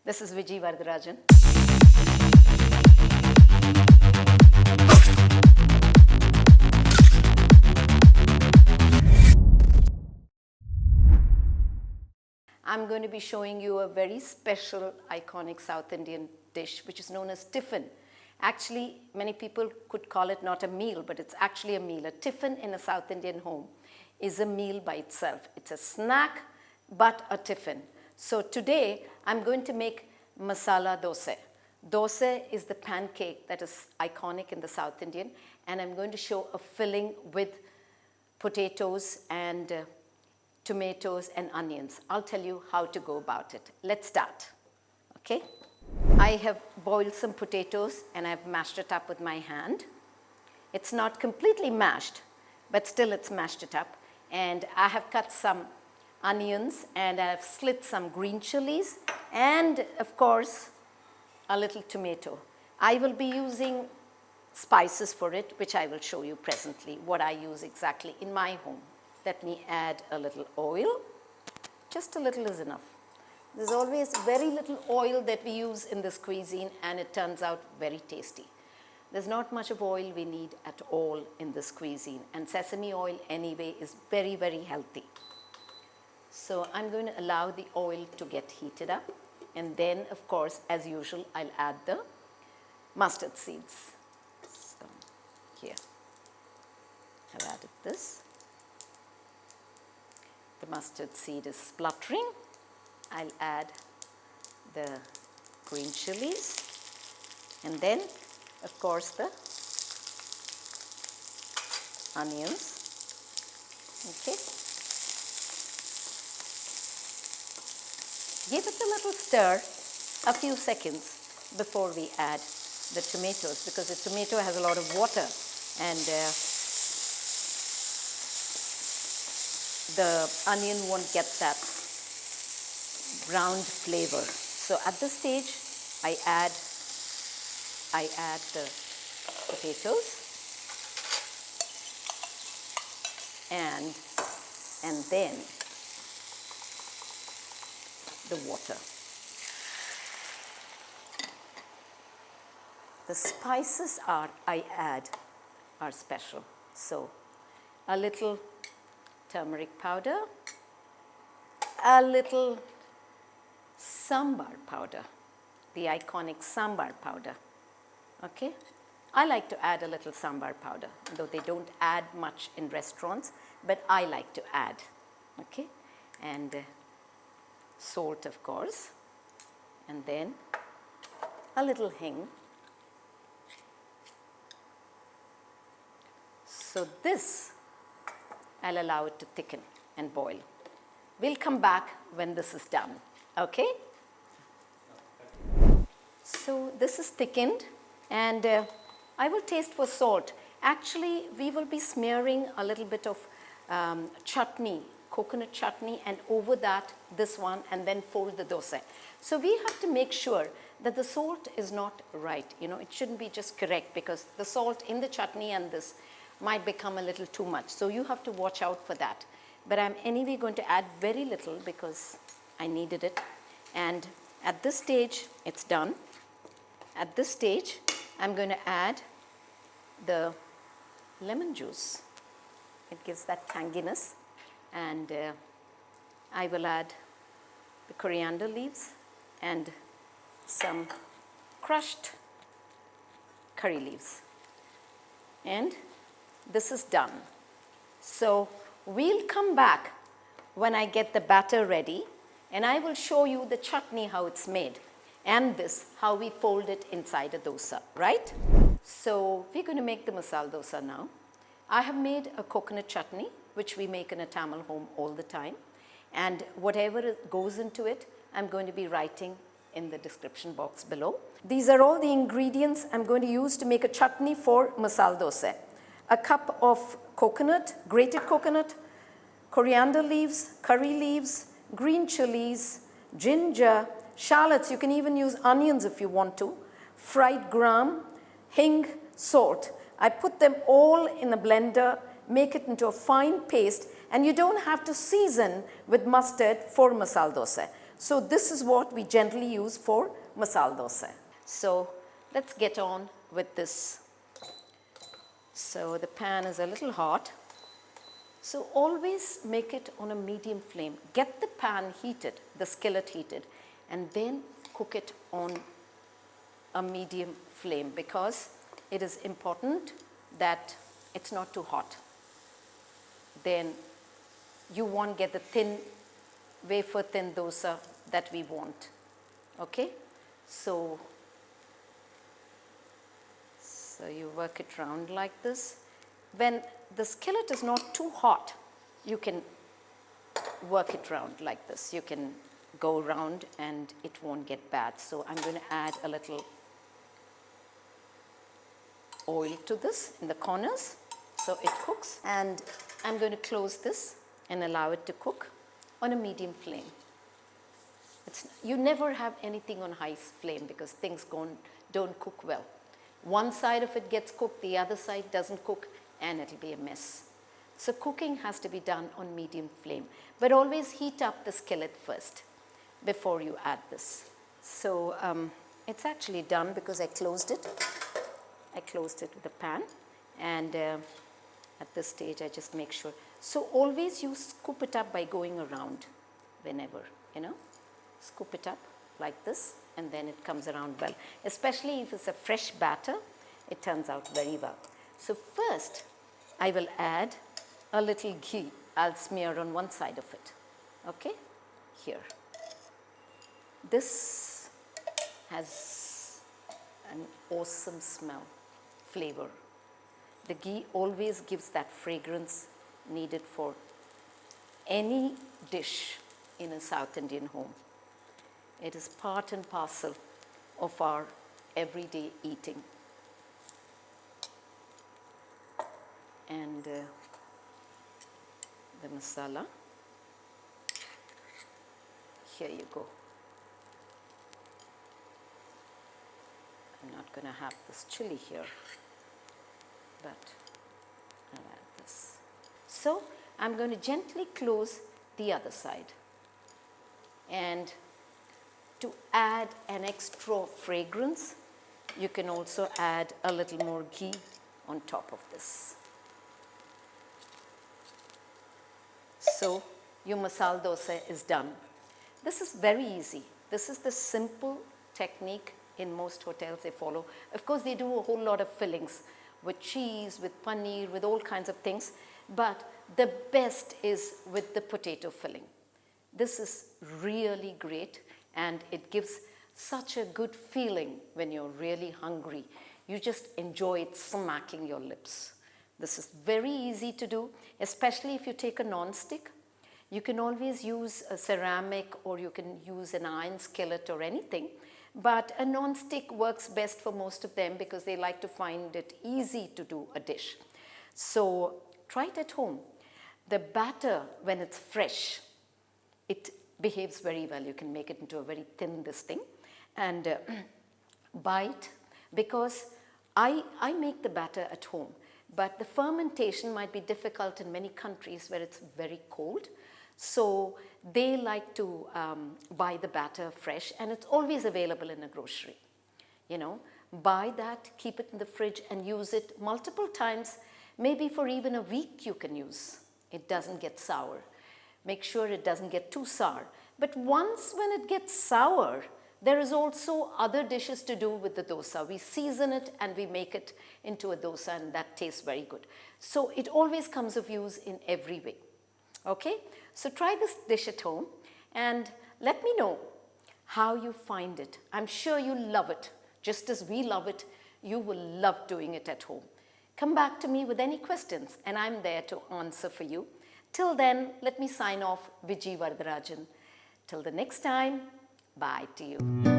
This is Vijay Vardarajan. I'm going to be showing you a very special, iconic South Indian dish which is known as tiffin. Actually, many people could call it not a meal, but it's actually a meal. A tiffin in a South Indian home is a meal by itself. It's a snack, but a tiffin. So today, I'm going to make Masala Dosai. Dosa is the pancake that is iconic in the South Indian, and I'm going to show a filling with potatoes and tomatoes and onions. I'll tell you how to go about it. Let's start, okay? I have boiled some potatoes and I've mashed it up with my hand. It's not completely mashed, but still it's mashed it up. And I have cut some onions and I've slit some green chilies and of course a little tomato. I will be using spices for it, which I will show you presently what I use exactly in my home. Let me add a little oil. Just a little is enough. There's always very little oil that we use in this cuisine and it turns out very tasty. There's not much of oil we need at all in this cuisine, and sesame oil anyway is very, very healthy. So I'm going to allow the oil to get heated up, and then of course, as usual, I'll add the mustard seeds. So here, I've added this. The mustard seed is spluttering. I'll add the green chilies and then of course the onions. Okay. Give it a little stir, a few seconds before we add the tomatoes, because the tomato has a lot of water and the onion won't get that browned flavor. So at this stage, I add the potatoes and then the water. The spices I add are special. So a little turmeric powder, a little sambar powder, the iconic sambar powder, okay? I like to add a little sambar powder, though they don't add much in restaurants, but I like to add, okay? And salt, of course, and then a little hing. So this, I'll allow it to thicken and boil. We'll come back when this is done, okay? So this is thickened and I will taste for salt. Actually, we will be smearing a little bit of chutney, coconut chutney, and over that, this one, and then fold the dosa. So we have to make sure that the salt is not right. You know, it shouldn't be just correct, because the salt in the chutney and this might become a little too much. So you have to watch out for that. But I'm anyway going to add very little because I needed it. And at this stage, it's done. At this stage, I'm going to add the lemon juice. It gives that tanginess. And I will add the coriander leaves and some crushed curry leaves. And this is done. So we'll come back when I get the batter ready, and I will show you the chutney, how it's made, and this, how we fold it inside a dosa, right? So we're going to make the Masala Dosa now. I have made a coconut chutney, which we make in a Tamil home all the time. And whatever goes into it, I'm going to be writing in the description box below. These are all the ingredients I'm going to use to make a chutney for Masala Dosa. A cup of coconut, grated coconut, coriander leaves, curry leaves, green chilies, ginger, shallots. You can even use onions if you want to, fried gram, hing, salt. I put them all in a blender, make it into a fine paste, and you don't have to season with mustard for Masala Dosa. So this is what we generally use for Masala Dosai. So let's get on with this. So the pan is a little hot. So always make it on a medium flame. Get the pan heated, the skillet heated, and then cook it on a medium flame, because it is important that it's not too hot. Then you won't get the thin, wafer thin dosa that we want. Okay? So you work it round like this. When the skillet is not too hot, you can work it round like this. You can go around and it won't get bad. So I'm going to add a little oil to this in the corners so it cooks. And I'm going to close this and allow it to cook on a medium flame. You never have anything on high flame because things don't cook well. One side of it gets cooked, the other side doesn't cook, and it'll be a mess. So cooking has to be done on medium flame. But always heat up the skillet first before you add this. So it's actually done because I closed it. I closed it with the pan, and at this stage I just make sure. So always you scoop it up by going around whenever, scoop it up like this, and then it comes around well. Especially if it's a fresh batter, it turns out very well. So first I will add a little ghee. I'll smear on one side of it. Okay, here. This has an awesome smell, flavor. The ghee always gives that fragrance needed for any dish in a South Indian home. It is part and parcel of our everyday eating. And the masala. Here you go. I'm not going to have this chili here, but I'll add this. So I'm going to gently close the other side. And to add an extra fragrance, you can also add a little more ghee on top of this. So your Masala Dosai is done. This is very easy. This is the simple technique in most hotels they follow. Of course, they do a whole lot of fillings with cheese, with paneer, with all kinds of things. But the best is with the potato filling. This is really great, and it gives such a good feeling when you're really hungry. You just enjoy it smacking your lips. This is very easy to do, especially if you take a non-stick. You can always use a ceramic, or you can use an iron skillet or anything. But a non-stick works best for most of them because they like to find it easy to do a dish. So try it at home. The batter, when it's fresh, it behaves very well. You can make it into a very thin this thing and bite, because I make the batter at home, but the fermentation might be difficult in many countries where it's very cold. So they like to buy the batter fresh, and it's always available in a grocery. Buy that, keep it in the fridge and use it multiple times. Maybe for even a week you can use. It doesn't get sour. Make sure it doesn't get too sour. But once when it gets sour, there is also other dishes to do with the dosa. We season it and we make it into a dosa, and that tastes very good. So it always comes of use in every way. Okay? So try this dish at home and let me know how you find it. I'm sure you love it. Just as we love it, you will love doing it at home. Come back to me with any questions and I'm there to answer for you. Till then, let me sign off, Viji'sVeggieVignettes. Till the next time, bye to you.